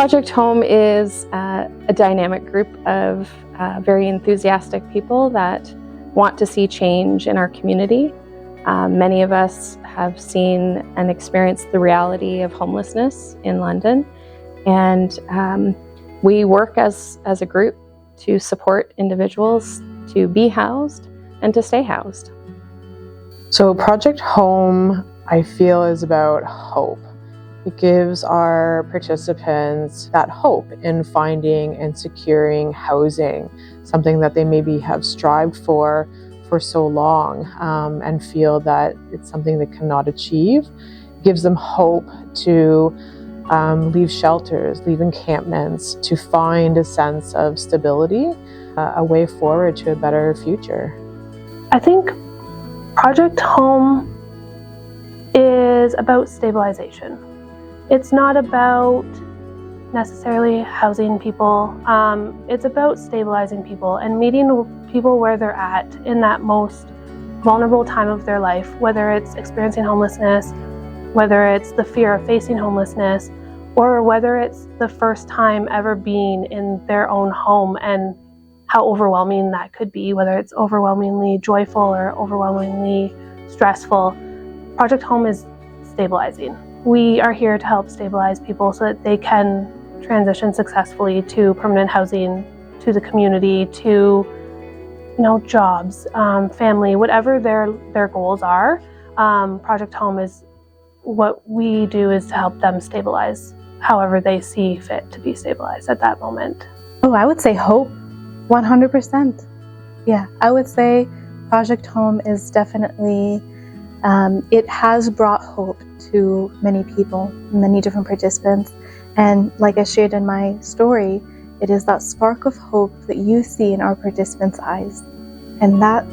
Project Home is a dynamic group of very enthusiastic people that want to see change in our community. Many of us have seen and experienced the reality of homelessness in London, and we work as a group to support individuals to be housed and to stay housed. So Project Home, I feel, is about hope. It gives our participants that hope in finding and securing housing, something that they maybe have strived for so long, and feel that it's something they cannot achieve. It gives them hope to leave shelters, leave encampments, to find a sense of stability, a way forward to a better future. I think Project Home is about stabilization. It's not about necessarily housing people. It's about stabilizing people and meeting people where they're at in that most vulnerable time of their life, whether it's experiencing homelessness, whether it's the fear of facing homelessness, or whether it's the first time ever being in their own home and how overwhelming that could be, whether it's overwhelmingly joyful or overwhelmingly stressful. Project Home is stabilizing. We are here to help stabilize people so that they can transition successfully to permanent housing, to the community, to jobs, family, whatever their goals are. Project Home is what we do is to help them stabilize however they see fit to be stabilized at that moment. Oh, I would say hope, 100%. Yeah, I would say Project Home is definitely, it has brought hope to many people, many different participants. And like I shared in my story, it is that spark of hope that you see in our participants' eyes. And that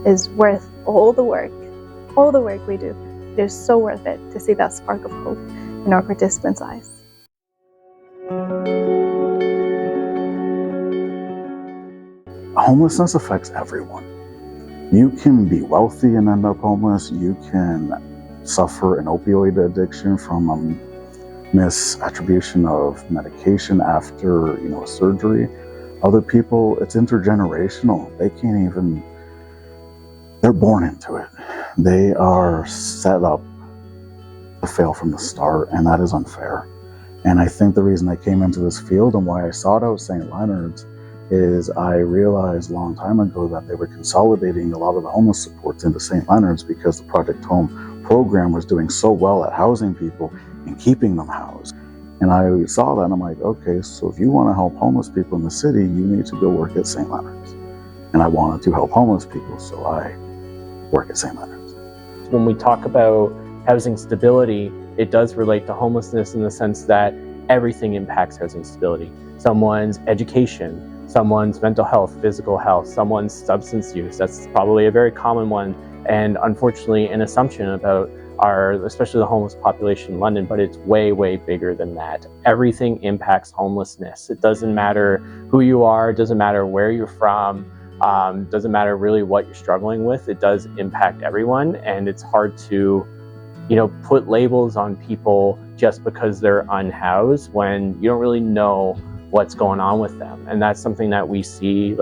is worth all the work we do. It is so worth it to see that spark of hope in our participants' eyes. Homelessness affects everyone. You can be wealthy and end up homeless. You can suffer an opioid addiction from misattribution of medication after surgery. Other people, it's intergenerational. They can't even, they're born into it. They are set up to fail from the start, and that is unfair. And I think the reason I came into this field and why I sought out St. Leonard's is I realized a long time ago that they were consolidating a lot of the homeless supports into St. Leonard's because the Project Home program was doing so well at housing people and keeping them housed. And I saw that and I'm like, okay, so if you want to help homeless people in the city, you need to go work at St. Leonard's. And I wanted to help homeless people, so I work at St. Leonard's. When we talk about housing stability, it does relate to homelessness in the sense that everything impacts housing stability. Someone's education, someone's mental health, physical health, someone's substance use. That's probably a very common one, and unfortunately an assumption about especially the homeless population in London, but it's way, way bigger than that. Everything impacts homelessness. It doesn't matter who you are, it doesn't matter where you're from, doesn't matter really what you're struggling with. It does impact everyone, and it's hard to put labels on people just because they're unhoused when you don't really know what's going on with them. And that's something that we see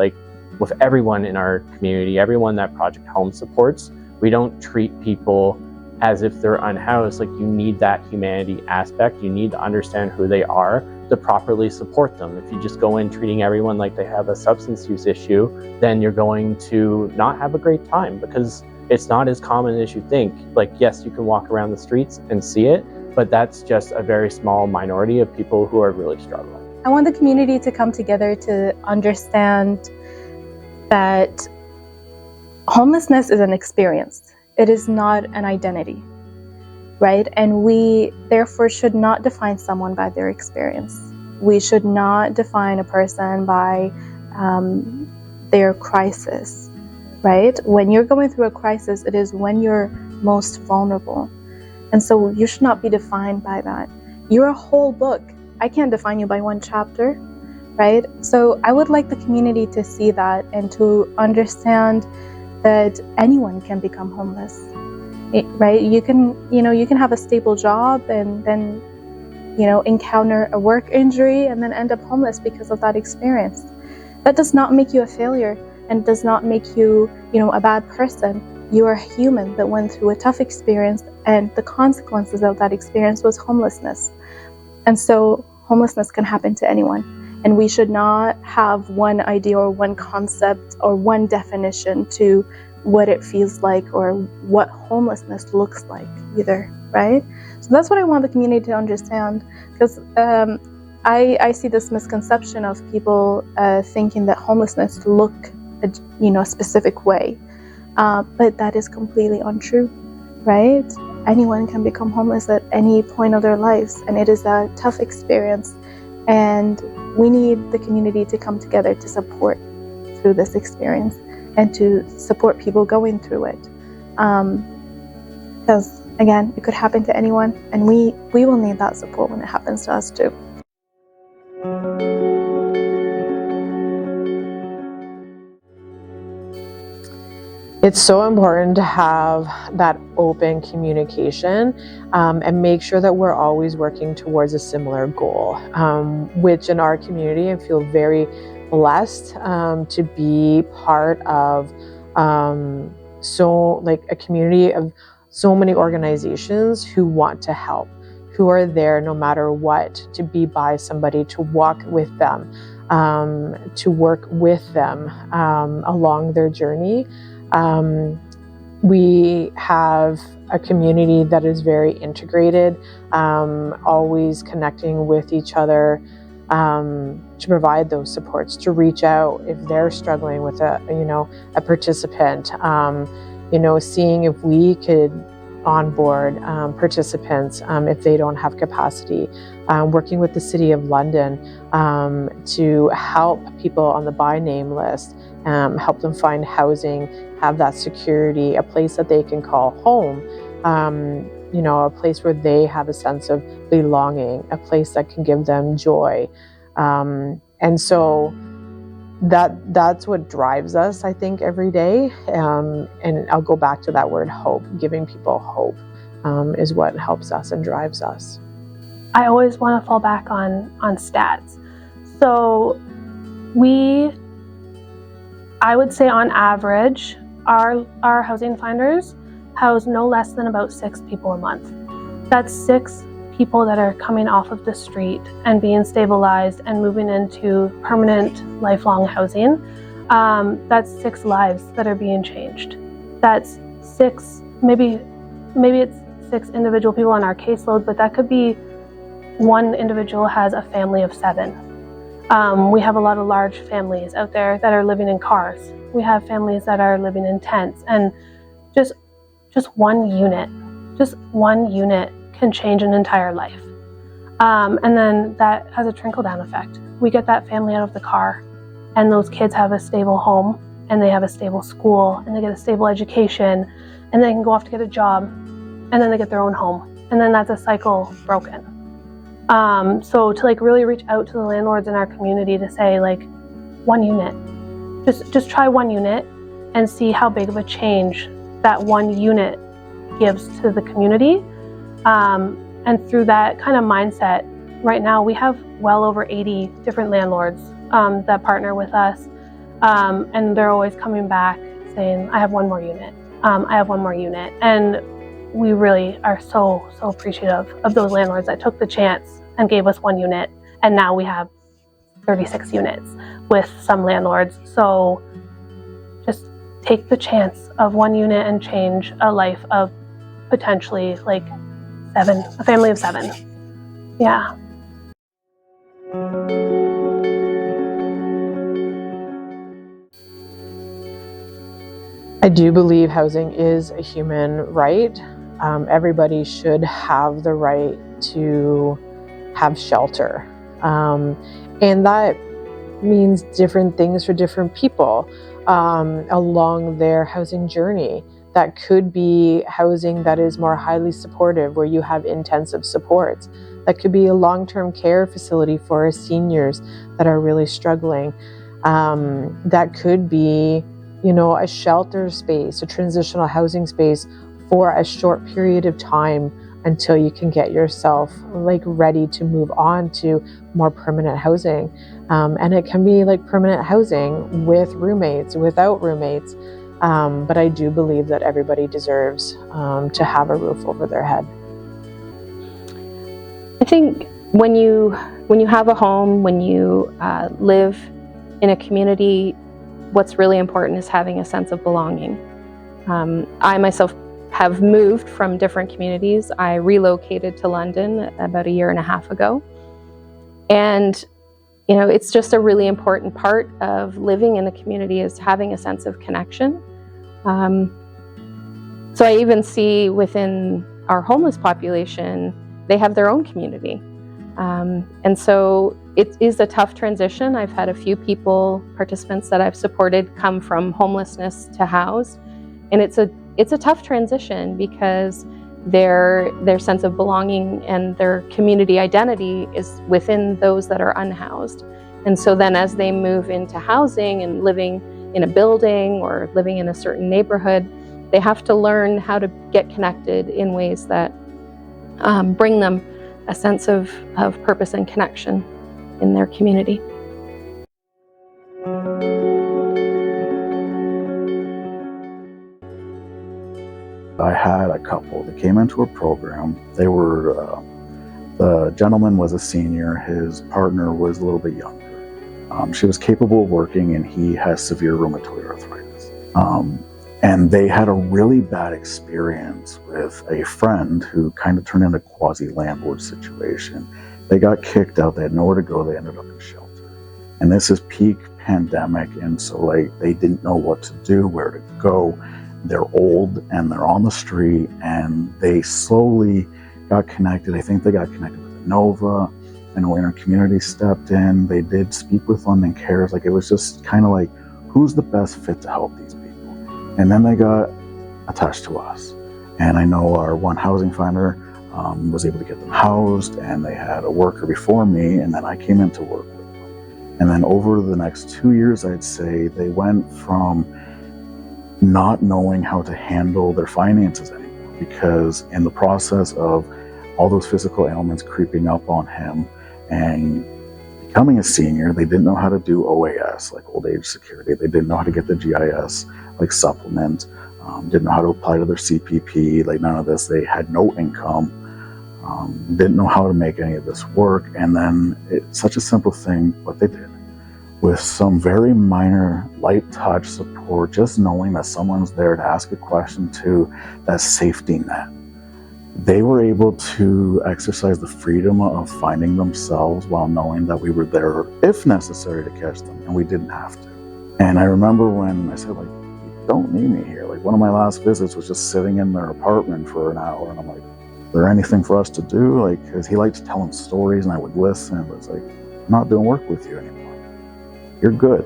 with everyone in our community, everyone that Project Home supports. We don't treat people as if they're unhoused. You need that humanity aspect. You need to understand who they are to properly support them. If you just go in treating everyone like they have a substance use issue, then you're going to not have a great time because it's not as common as you think. Yes, you can walk around the streets and see it, but that's just a very small minority of people who are really struggling. I want the community to come together to understand that homelessness is an experience. It is not an identity, right? And we therefore should not define someone by their experience. We should not define a person by their crisis, right? When you're going through a crisis, it is when you're most vulnerable. And so you should not be defined by that. You're a whole book. I can't define you by one chapter, right? So I would like the community to see that and to understand that anyone can become homeless, right? You can have a stable job and then encounter a work injury and then end up homeless because of that experience. That does not make you a failure and does not make you, a bad person. You are a human that went through a tough experience, and the consequences of that experience was homelessness. And so homelessness can happen to anyone. And we should not have one idea or one concept or one definition to what it feels like or what homelessness looks like either, right? So that's what I want the community to understand, because I see this misconception of people thinking that homelessness look a specific way, but that is completely untrue, right? Anyone can become homeless at any point of their lives, and it is a tough experience, and we need the community to come together to support through this experience and to support people going through it, because again, it could happen to anyone, and we will need that support when it happens to us too. It's so important to have that open communication and make sure that we're always working towards a similar goal, which in our community, I feel very blessed to be part of a community of so many organizations who want to help, who are there no matter what, to be by somebody, to walk with them, to work with them along their journey. We have a community that is very integrated, always connecting with each other to provide those supports, to reach out if they're struggling with a participant, seeing if we could onboard participants if they don't have capacity, working with the City of London to help people on the by name list, help them find housing, have that security, a place that they can call home, a place where they have a sense of belonging, a place that can give them joy. And so that's what drives us, I think, every day. And I'll go back to that word hope. Giving people hope is what helps us and drives us. I always want to fall back on stats. So I would say on average, our housing finders house no less than about 6 people a month. That's 6 people that are coming off of the street and being stabilized and moving into permanent lifelong housing. That's 6 lives that are being changed. That's 6, maybe it's 6 individual people on our caseload, but that could be one individual has a family of 7. We have a lot of large families out there that are living in cars. We have families that are living in tents, and just one unit can change an entire life. And then that has a trickle-down effect. We get that family out of the car, and those kids have a stable home, and they have a stable school, and they get a stable education, and they can go off to get a job, and then they get their own home. And then that's a cycle broken. So to really reach out to the landlords in our community to say 1 unit, just try 1 unit and see how big of a change that 1 unit gives to the community. And through that kind of mindset, right now we have well over 80 different landlords that partner with us. And they're always coming back saying, I have 1 more unit. I have 1 more unit. And we really are so appreciative of those landlords that took the chance and gave us 1 unit. And now we have 36 units with some landlords. So just take the chance of 1 unit and change a life of potentially 7, a family of 7. Yeah. I do believe housing is a human right. Everybody should have the right to have shelter. And that means different things for different people along their housing journey. That could be housing that is more highly supportive, where you have intensive supports. That could be a long-term care facility for seniors that are really struggling. That could be, a shelter space, a transitional housing space for a short period of time until you can get yourself like ready to move on to more permanent housing. And it can be like permanent housing with roommates, without roommates. But I do believe that everybody deserves to have a roof over their head. I think when you have a home, when you live in a community, what's really important is having a sense of belonging. I myself have moved from different communities. I relocated to London about 1.5 years ago. And you know, it's just a really important part of living in a community is having a sense of connection. So I even see within our homeless population, they have their own community. And so it is a tough transition. I've had a few participants that I've supported come from homelessness to housed. And it's a tough transition because their sense of belonging and their community identity is within those that are unhoused. And so then as they move into housing and living in a building or living in a certain neighborhood, they have to learn how to get connected in ways that bring them a sense of purpose and connection in their community. I had a couple that came into a program. They were, the gentleman was a senior, his partner was a little bit younger. She was capable of working and he has severe rheumatoid arthritis. And they had a really bad experience with a friend who kind of turned into a quasi-landlord situation. They got kicked out, they had nowhere to go, they ended up in shelter. And this is peak pandemic, and so like they didn't know what to do, where to go. They're old and they're on the street, and they slowly got connected. I think they got connected with Nova, and when our community stepped in, they did speak with London Cares. Like it was just kind of like, who's the best fit to help these people? And then they got attached to us. And I know our one housing finder was able to get them housed, and they had a worker before me, and then I came in to work with them. And then over the next 2 years, I'd say they went from not knowing how to handle their finances anymore, because in the process of all those physical ailments creeping up on him and becoming a senior, they didn't know how to do OAS, like old age security. They didn't know how to get the GIS, like supplement, didn't know how to apply to their CPP, like none of this. They had no income, didn't know how to make any of this work. And then it's such a simple thing, what they did, with some very minor light touch support, just knowing that someone's there to ask a question to, that safety net. They were able to exercise the freedom of finding themselves while knowing that we were there if necessary to catch them, and we didn't have to. And I remember when I said, like, you don't need me here. Like one of my last visits was just sitting in their apartment for an hour, and I'm like, is there anything for us to do? Like, because he liked to tell them stories and I would listen, but it's like, I'm not doing work with you anymore. You're good.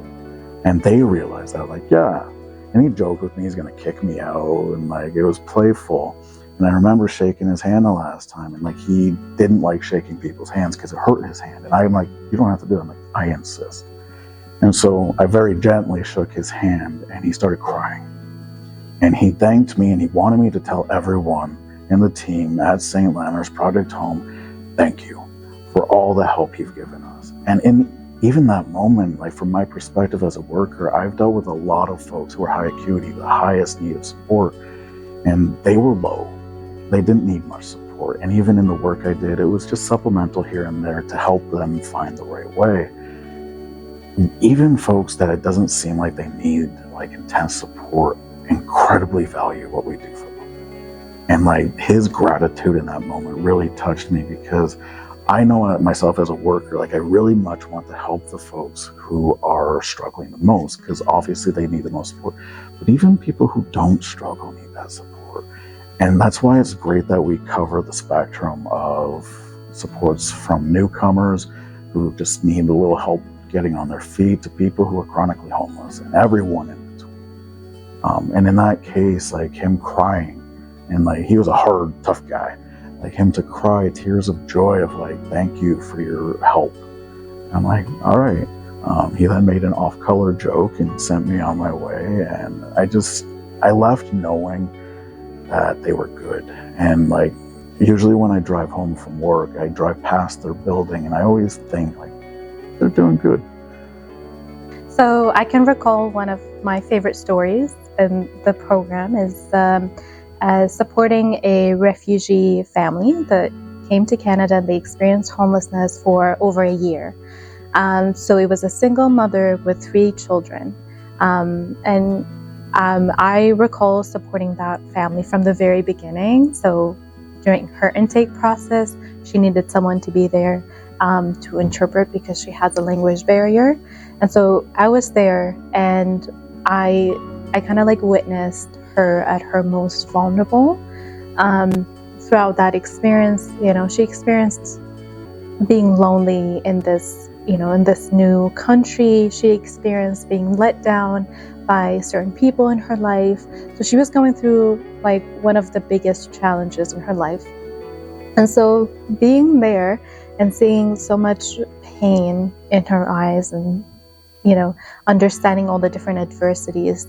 And they realized that, like, yeah. And he joked with me, he's gonna kick me out, and like, it was playful. And I remember shaking his hand the last time, and like, he didn't like shaking people's hands because it hurt his hand. And I'm like, you don't have to do it. I'm like, I insist. And so I very gently shook his hand, and he started crying. And he thanked me, and he wanted me to tell everyone in the team at St. Leonard's Project Home, thank you for all the help you've given us. And in even that moment, like from my perspective as a worker, I've dealt with a lot of folks who are high acuity, the highest need of support, and they were low. They didn't need much support. And even in the work I did, it was just supplemental here and there to help them find the right way. Even folks that it doesn't seem like they need like intense support incredibly value what we do for them. And like his gratitude in that moment really touched me, because I know myself as a worker, like I really much want to help the folks who are struggling the most, because obviously they need the most support. But even people who don't struggle need that support. And that's why it's great that we cover the spectrum of supports, from newcomers who just need a little help getting on their feet to people who are chronically homeless, and everyone in between. And in that case, like him crying, and like he was a hard, tough guy, like him to cry tears of joy of like, thank you for your help. And I'm like, all right. He then made an off-color joke and sent me on my way. And I left knowing that they were good. And like, usually when I drive home from work, I drive past their building and I always think, like, they're doing good. So I can recall one of my favorite stories in the program is supporting a refugee family that came to Canada and they experienced homelessness for over a year. So it was a single mother with 3 children. I recall supporting that family from the very beginning. So during her intake process, she needed someone to be there to interpret because she has a language barrier. And so I was there and I kind of like witnessed her at her most vulnerable. Throughout that experience, she experienced being lonely in this, in this new country. She experienced being let down by certain people in her life. So she was going through like one of the biggest challenges in her life. And so being there and seeing so much pain in her eyes and, understanding all the different adversities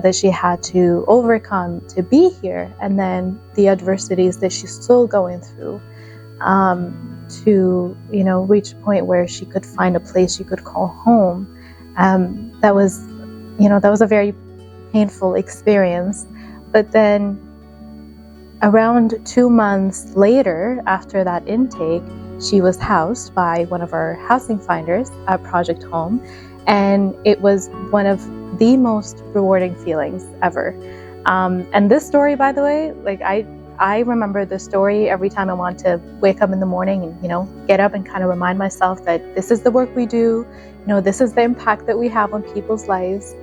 that she had to overcome to be here, and then the adversities that she's still going through, to reach a point where she could find a place she could call home. That was a very painful experience. But then around 2 months later, after that intake, she was housed by one of our housing finders at Project Home, and it was one of the most rewarding feelings ever. And this story, by the way, like I remember this story every time I want to wake up in the morning and, get up and kind of remind myself that this is the work we do, this is the impact that we have on people's lives.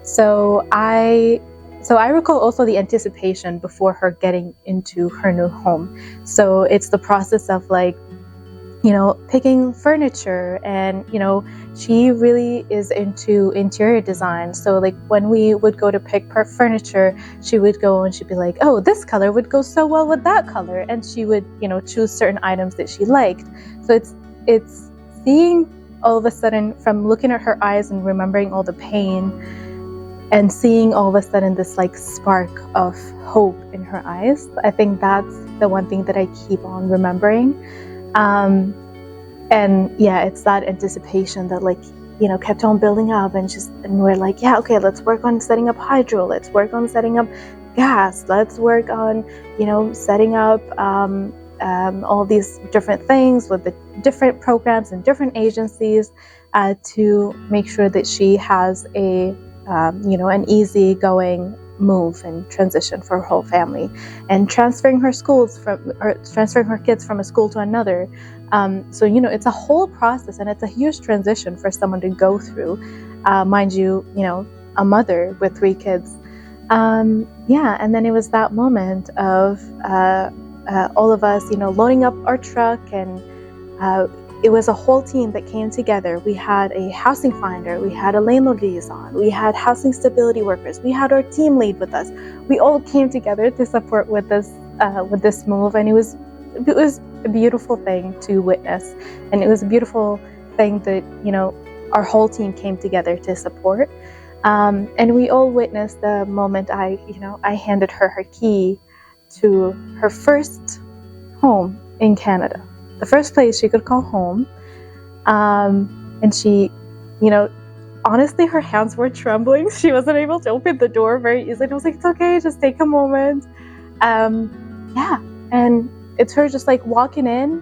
So I recall also the anticipation before her getting into her new home. So it's the process of like, picking furniture, and, she really is into interior design. So like when we would go to pick furniture, she would go and she'd be like, oh, this color would go so well with that color. And she would, choose certain items that she liked. So it's seeing all of a sudden, from looking at her eyes and remembering all the pain, and seeing all of a sudden this like spark of hope in her eyes. I think that's the one thing that I keep on remembering. And yeah, it's that anticipation that kept on building up, and we're like, yeah, okay, let's work on setting up hydro, let's work on setting up gas, let's work on, setting up all these different things with the different programs and different agencies to make sure that she has an easy-going move and transition for her whole family, and transferring her kids from a school to another. So it's a whole process, and it's a huge transition for someone to go through. Mind you, a mother with 3 kids. And then it was that moment of all of us, loading up our truck, and it was a whole team that came together. We had a housing finder, we had a landlord liaison, we had housing stability workers, we had our team lead with us. We all came together to support with this move, and it was a beautiful thing to witness, and it was a beautiful thing that our whole team came together to support. And we all witnessed the moment I handed her key to her first home in Canada. The first place she could call home. And she, honestly, her hands were trembling. She wasn't able to open the door very easily. I was like, it's okay, just take a moment. And it's her just like walking in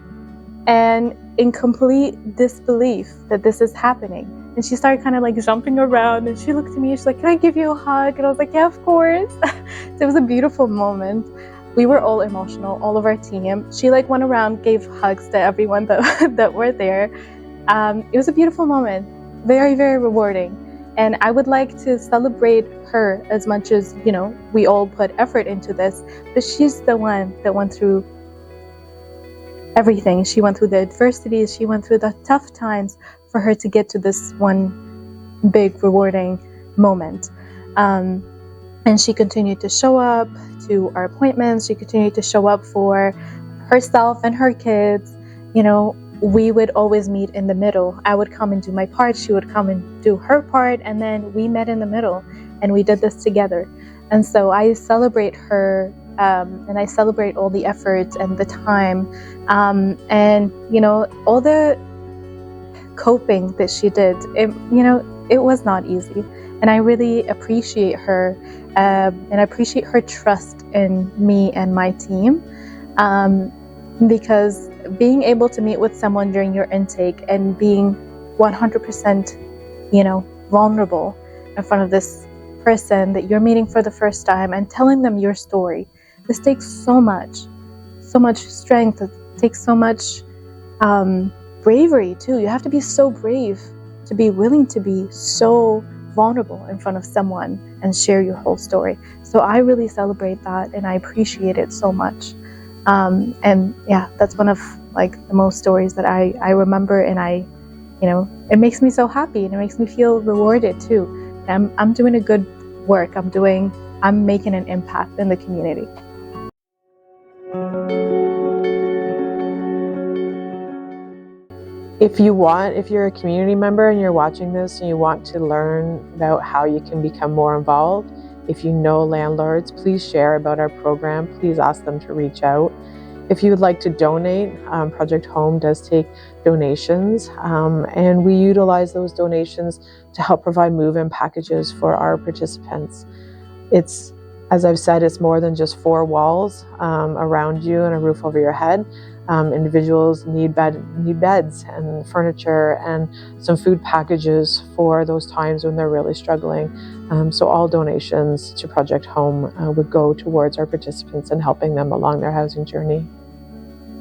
and in complete disbelief that this is happening. And she started kind of like jumping around, and she looked at me and she's like, can I give you a hug? And I was like, yeah, of course. So it was a beautiful moment. We were all emotional, all of our team. She went around, gave hugs to everyone that were there. It was a beautiful moment, very, very rewarding. And I would like to celebrate her as much as, we all put effort into this, but she's the one that went through everything. She went through the adversities, she went through the tough times for her to get to this one big, rewarding moment. And she continued to show up to our appointments. She continued to show up for herself and her kids. We would always meet in the middle. I would come and do my part. She would come and do her part. And then we met in the middle and we did this together. And so I celebrate her and I celebrate all the efforts and the time, and all the coping that she did. It was not easy, and I really appreciate her, and I appreciate her trust in me and my team, because being able to meet with someone during your intake and being 100%, vulnerable in front of this person that you're meeting for the first time and telling them your story. This takes so much strength. It takes so much bravery too. You have to be so brave to be willing to be so vulnerable in front of someone and share your whole story. So I really celebrate that, and I appreciate it so much. And yeah, that's one of the most stories that I remember, and it makes me so happy, and it makes me feel rewarded too. I'm doing a good work. I'm making an impact in the community. If you're a community member and you're watching this and you want to learn about how you can become more involved, if you know landlords, please share about our program. Please ask them to reach out. If you would like to donate, Project Home does take donations, and we utilize those donations to help provide move-in packages for our participants. It's, as I've said, it's more than just four walls around you and a roof over your head. Individuals need beds and furniture and some food packages for those times when they're really struggling. So all donations to Project Home would go towards our participants and helping them along their housing journey.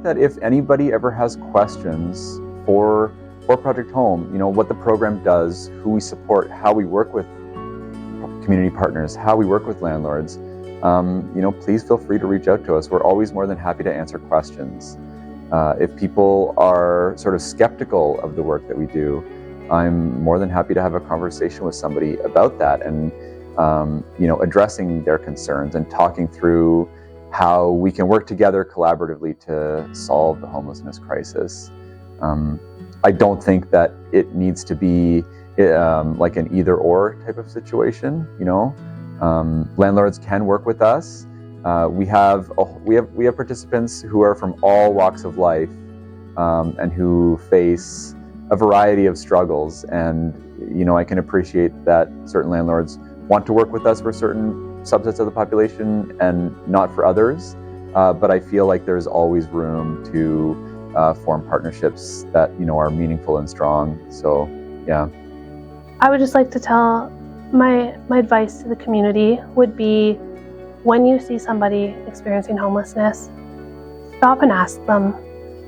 That if anybody ever has questions for Project Home, what the program does, who we support, how we work with community partners, how we work with landlords, please feel free to reach out to us. We're always more than happy to answer questions. If people are sort of skeptical of the work that we do, I'm more than happy to have a conversation with somebody about that and, addressing their concerns and talking through how we can work together collaboratively to solve the homelessness crisis. I don't think that it needs to be like an either-or type of situation. Landlords can work with us. We have participants who are from all walks of life and who face a variety of struggles. And I can appreciate that certain landlords want to work with us for certain subsets of the population and not for others. But I feel like there's always room to form partnerships that are meaningful and strong. So yeah. I would just like to tell my advice to the community would be, when you see somebody experiencing homelessness, stop and ask them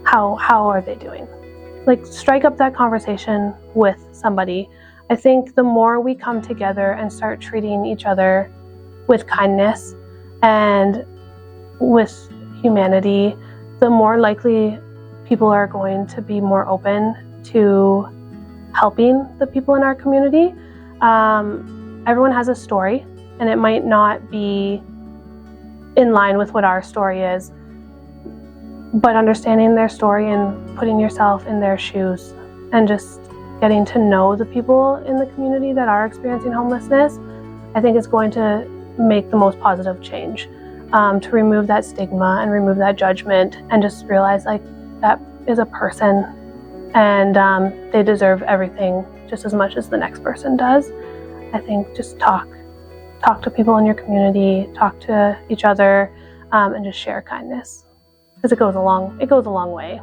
how are they doing. Strike up that conversation with somebody. I think the more we come together and start treating each other with kindness and with humanity, the more likely people are going to be more open to helping the people in our community. Everyone has a story, and it might not be in line with what our story is, but understanding their story and putting yourself in their shoes and just getting to know the people in the community that are experiencing homelessness, I think is going to make the most positive change, to remove that stigma and remove that judgment and just realize that is a person, and they deserve everything just as much as the next person does. I think just talk to people in your community, talk to each other, and just share kindness, because it goes a long way.